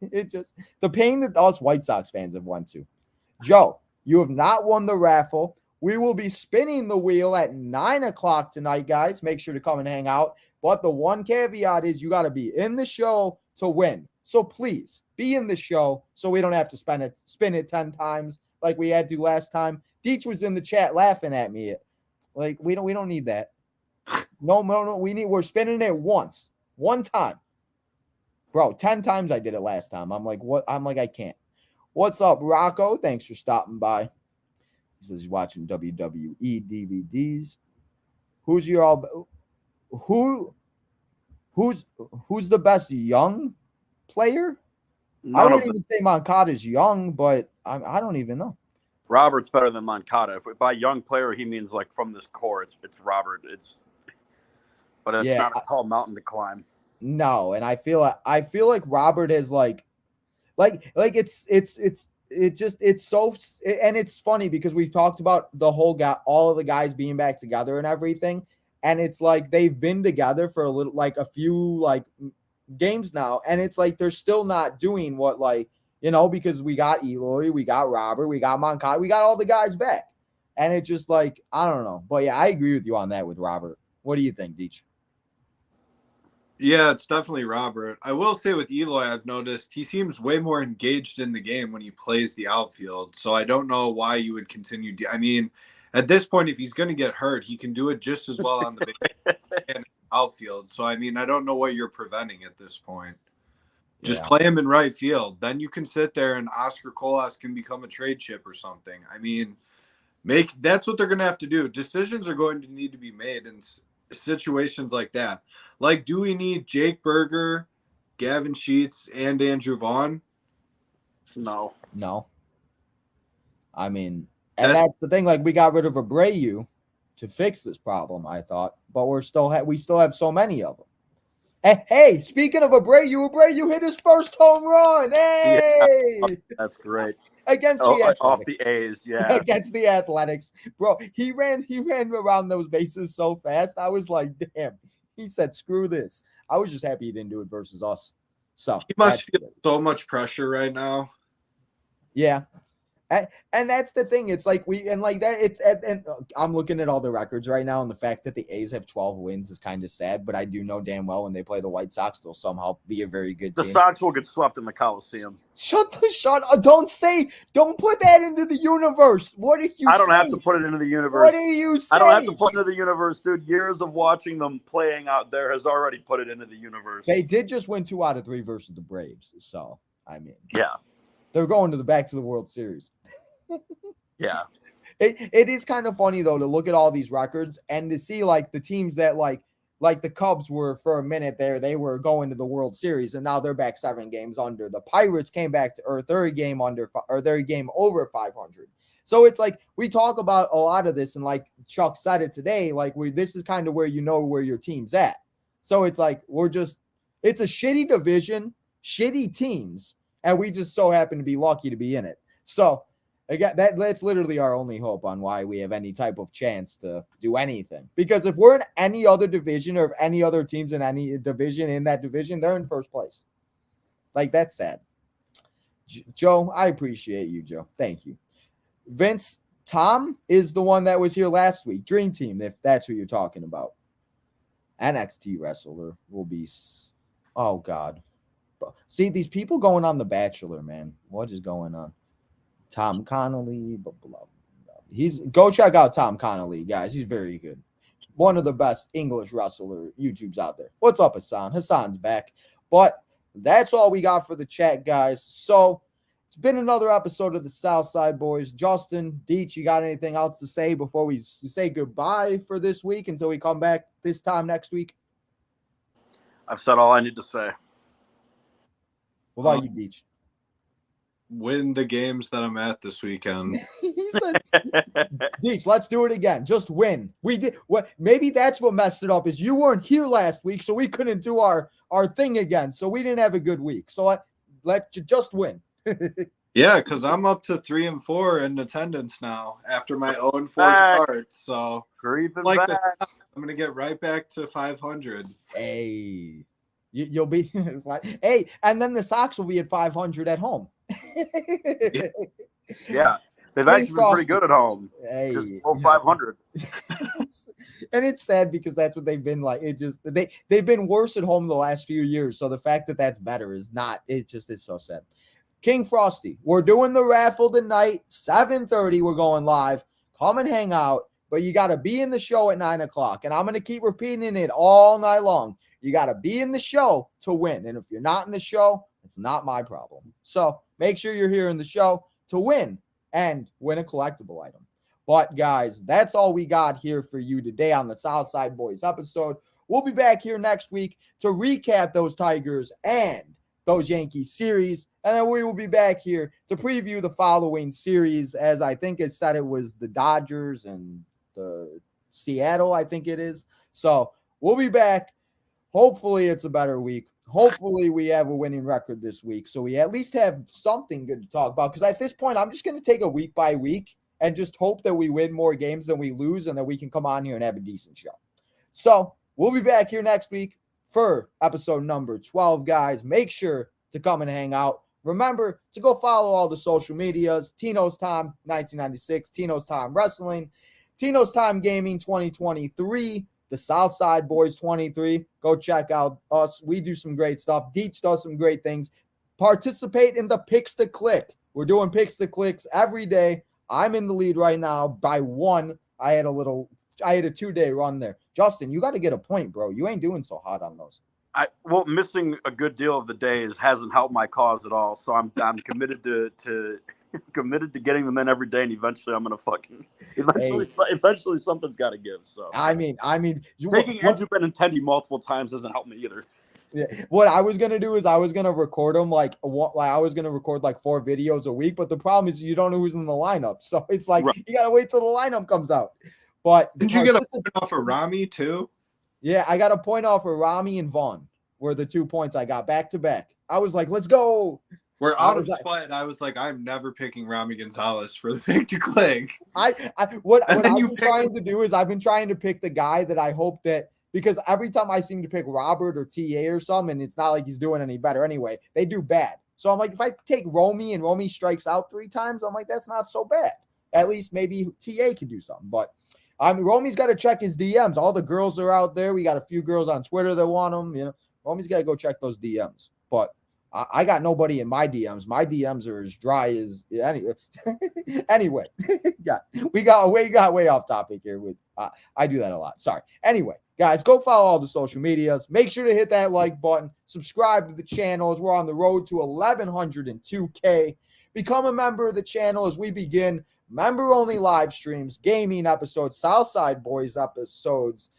it just, the pain that us White Sox fans have went to. Joe, you have not won the raffle. We will be spinning the wheel at 9:00 tonight, guys. Make sure to come and hang out. But the one caveat is you got to be in the show to win. So please be in the show so we don't have to spin it 10 times like we had to last time. Deetch was in the chat laughing at me. Like, we don't need that. No. We're spinning it once. One time. Bro, 10 times I did it last time. I'm like, what? I'm like, I can't. What's up, Rocco? Thanks for stopping by. He says he's watching WWE DVDs. Who's the best young player? I wouldn't even say Moncada's young, but I don't even know. Robert's better than Moncada. If by young player he means like from this core, it's Robert. But it's not a tall mountain to climb. No, and I feel like Robert is like it's so, and it's funny because we've talked about all of the guys being back together and everything, and it's like they've been together for a few games now, and it's like they're still not doing what, because we got Eloy, we got Robert, we got Moncada, we got all the guys back, and it's just like, I don't know, but yeah, I agree with you on that with Robert. What do you think, Deetch? Yeah, it's definitely Robert. I will say with Eloy, I've noticed he seems way more engaged in the game when he plays the outfield. So I don't know why you would continue. I mean, at this point, if he's going to get hurt, he can do it just as well on the and outfield. So, I mean, I don't know what you're preventing at this point. Just play him in right field. Then you can sit there and Oscar Colas can become a trade chip or something. I mean, that's what they're going to have to do. Decisions are going to need to be made in situations like that. Like, do we need Jake Berger, Gavin Sheets, and Andrew Vaughn? No. I mean, and that's the thing. Like, we got rid of Abreu to fix this problem, I thought, but we still have so many of them. And, hey, speaking of Abreu hit his first home run. Hey, yeah, that's great. Against the Athletics. Off the A's, yeah. Against the Athletics, bro. He ran around those bases so fast. I was like, damn. He said, screw this. I was just happy he didn't do it versus us. So he must feel so much pressure right now. Yeah. And that's the thing. It's like and I'm looking at all the records right now, and the fact that the A's have 12 wins is kind of sad, but I do know damn well when they play the White Sox, they'll somehow be a very good team. The Sox will get swept in the Coliseum. Don't put that into the universe. What are you I don't saying? have to put it into the universe. What are you saying? I don't have to put it into the universe, dude. Years of watching them playing out there has already put it into the universe. They did just win 2 out of 3 versus the Braves. So, I mean. Yeah. They're going back to the World Series. Yeah. It is kind of funny, though, to look at all these records and to see, like, the teams that, like the Cubs were for a minute there. They were going to the World Series, and now they're back 7 games under. The Pirates came back to their game over 500. So it's like we talk about a lot of this, and like Chuck said it today, like this is kind of where you know where your team's at. So it's like it's a shitty division, shitty teams, and we just so happen to be lucky to be in it. So again, that's literally our only hope on why we have any type of chance to do anything. Because if we're in any other division, or if any other teams in any division in that division, they're in first place. Like, that's sad. Joe, I appreciate you, Joe. Thank you. Vince, Tom is the one that was here last week. Dream Team, if that's who you're talking about. NXT wrestler will be, oh God. See, these people going on The Bachelor, man. What is going on? Tom Connolly, blah, blah, blah. Go check out Tom Connolly, guys. He's very good. One of the best English wrestler YouTubes out there. What's up, Hassan? Hassan's back. But that's all we got for the chat, guys. So It's been another episode of the Southside Boys. Justin, Deetch, you got anything else to say before we say goodbye for this week until we come back this time next week? I've said all I need to say. What about you, Deetch? Win the games that I'm at this weekend. He said, Deetch, let's do it again. Just win. We did what? Maybe that's what messed it up is you weren't here last week, so we couldn't do our thing again. So we didn't have a good week. So let you just win. Yeah, because I'm up to 3-4 in attendance now after my 0-4 start. So like this, I'm gonna get right back to 500. Hey, you'll be hey, and then the Sox will be at 500 at home. Yeah, they've actually been pretty good at home. Hey, just 500. And it's sad because that's what they've been like. It just they've been worse at home the last few years. So the fact that that's better is not. It just is so sad. King Frosty, we're doing the raffle tonight, 7:30. We're going live. Come and hang out, but you got to be in the show at 9 o'clock. And I'm going to keep repeating it all night long. You got to be in the show to win. And if you're not in the show, it's not my problem. So make sure you're here in the show to win and win a collectible item. But guys, that's all we got here for you today on the Southside Boys episode. We'll be back here next week to recap those Tigers and those Yankees series. And then we will be back here to preview the following series, as I think it said it was the Dodgers and the Seattle, I think it is. So we'll be back. Hopefully it's a better week. Hopefully we have a winning record this week, so we at least have something good to talk about. Because at this point, I'm just going to take a week by week and just hope that we win more games than we lose and that we can come on here and have a decent show. So we'll be back here next week for episode number 12, guys. Make sure to come and hang out. Remember to go follow all the social medias. Tino's Time 1996, Tino's Time Wrestling, Tino's Time Gaming 2023, the Southside Boys 23. Go check out us. We do some great stuff. Deetch does some great things. Participate in the Picks to Click. We're doing Picks to Clicks every day. I'm in the lead right now by 1. I had a 2-day run there. Justin, you got to get a point, bro. You ain't doing so hot on those. Missing a good deal of the days hasn't helped my cause at all. So I'm committed to committed to getting them in every day, and eventually I'm gonna eventually something's got to give. So I mean, taking Andrew Benintendi multiple times doesn't help me either. Yeah, what I was gonna do is I was gonna record them I was gonna record like 4 videos a week, but the problem is you don't know who's in the lineup, so it's like You gotta wait till the lineup comes out. But did you get a point off of Rami too? Yeah, I got a point off of Rami and Vaughn were the 2 points I got back to back. I was like, let's go. We're out of spite. I was like, I'm never picking Rami Gonzalez for the Pick to Click. What I've been trying to do is I've been trying to pick the guy that I hope that, because every time I seem to pick Robert or TA or something, and it's not like he's doing any better anyway, they do bad. So I'm like, if I take Romy and Romy strikes out 3 times, I'm like, that's not so bad. At least maybe TA can do something. But Romy's got to check his DMs. All the girls are out there. We got a few girls on Twitter that want him. You know, Romy's got to go check those DMs. But I got nobody in my DMs. My DMs are as dry as anyway. we got way off topic here. With I do that a lot. Sorry. Anyway, guys, go follow all the social medias. Make sure to hit that like button. Subscribe to the channel as we're on the road to 1,102K. Become a member of the channel as we begin member-only live streams, gaming episodes, Southside Boys episodes,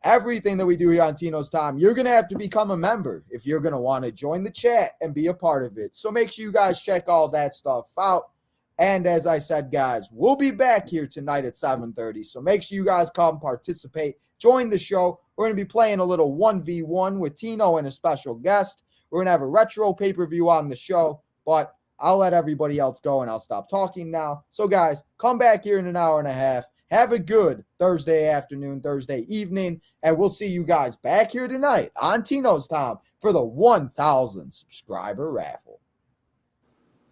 everything that we do here on Tino's Time. You're going to have to become a member if you're going to want to join the chat and be a part of it. So make sure you guys check all that stuff out. And as I said, guys, we'll be back here tonight at 7:30. So make sure you guys come participate, join the show. We're going to be playing a little 1v1 with Tino and a special guest. We're going to have a retro pay-per-view on the show, but I'll let everybody else go and I'll stop talking now. So guys, come back here in an hour and a half. Have a good Thursday afternoon, Thursday evening, and we'll see you guys back here tonight on Tino's Time for the 1,000 subscriber raffle.